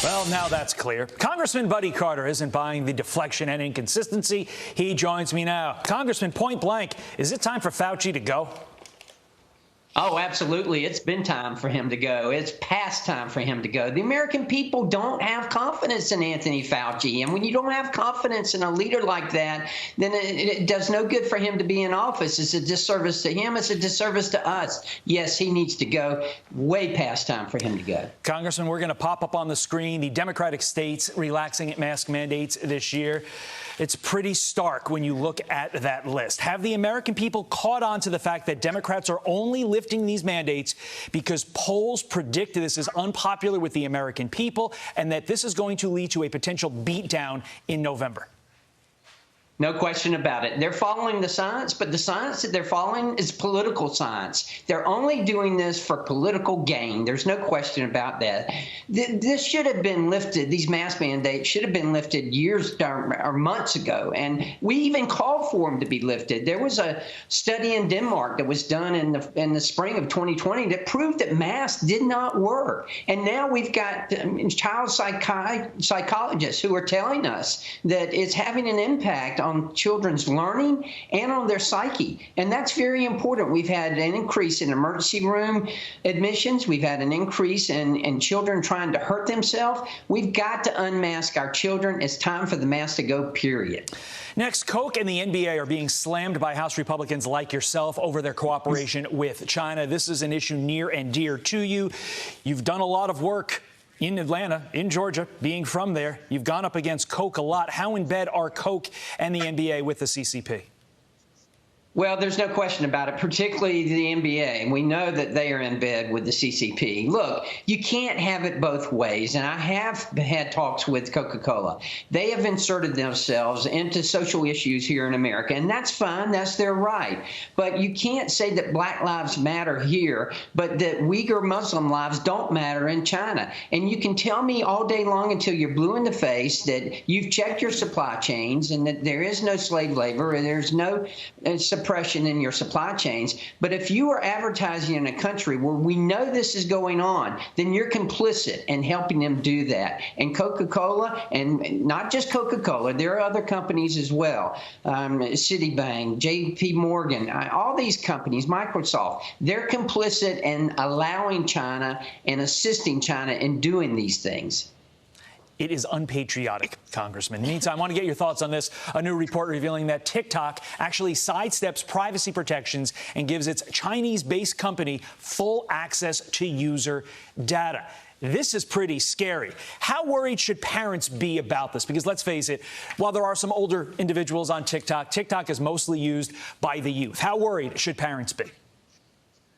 Well, now that's clear. Congressman Buddy Carter isn't buying the deflection and inconsistency. He joins me now. Congressman, point blank, is it time for Fauci to go? Oh, absolutely. It's been time for him to go. It's past time for him to go. The American people don't have confidence in Anthony Fauci. And when you don't have confidence in a leader like that, then it does no good for him to be in office. It's a disservice to him. It's a disservice to us. Yes, he needs to go. Way past time for him to go. Congressman, we're going to pop up on the screen the Democratic states relaxing mask mandates this year. It's pretty stark when you look at that list. Have the American people caught on to the fact that Democrats are only lifting these mandates because polls predict this is unpopular with the American people and that this is going to lead to a potential beatdown in November? No question about it. They're following the science, but the science that they're following is political science. They're only doing this for political gain. There's no question about that. This should have been lifted. These mask mandates should have been lifted years or months ago, and we even called for them to be lifted. There was a study in Denmark that was done in the spring of 2020 that proved that masks did not work. And now we've got child psychologists who are telling us that it's having an impact on children's learning and on their psyche. And that's very important. We've had an increase in emergency room admissions. We've had an increase in children trying to hurt themselves. We've got to unmask our children. It's time for the mask to go, period. Next, Coke and the NBA are being slammed by House Republicans like yourself over their cooperation with China. This is an issue near and dear to you. You've done a lot of work in Atlanta, in Georgia, being from there. You've gone up against Coke a lot. How in bed are Coke and the NBA with the CCP? Well, there's no question about it, particularly the NBA. We know that they are in bed with the CCP. Look, you can't have it both ways, and I have had talks with Coca-Cola. They have inserted themselves into social issues here in America, and that's fine. That's their right. But you can't say that Black lives matter here, but that Uyghur Muslim lives don't matter in China. And you can tell me all day long until you're blue in the face that you've checked your supply chains and that there is no slave labor and there's no suppression in your supply chains. But if you are advertising in a country where we know this is going on, then you're complicit in helping them do that. And Coca-Cola, and not just Coca-Cola, there are other companies as well, Citibank, JP Morgan, all these companies, Microsoft, they're complicit in allowing China and assisting China in doing these things. It is unpatriotic, Congressman. In the meantime, I want to get your thoughts on this. A new report revealing that TikTok actually sidesteps privacy protections and gives its Chinese-based company full access to user data. This is pretty scary. How worried should parents be about this? Because let's face it, while there are some older individuals on TikTok, TikTok is mostly used by the youth. How worried should parents be?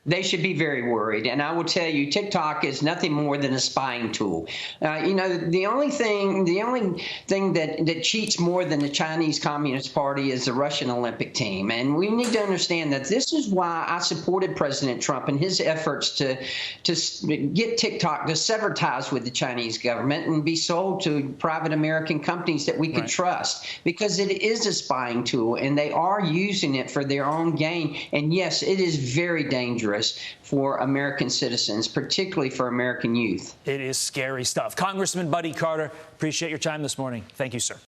They should be very worried. And I will tell you, TikTok is nothing more than a spying tool. The only thing that cheats more than the Chinese Communist Party is the Russian Olympic team. And we need to understand that this is why I supported President Trump in his efforts to get TikTok to sever ties with the Chinese government and be sold to private American companies that we could trust, because it is a spying tool and they are using it for their own gain. And yes, it is very dangerous for American citizens, particularly for American youth. It is scary stuff. Congressman Buddy Carter, appreciate your time this morning. Thank you, sir.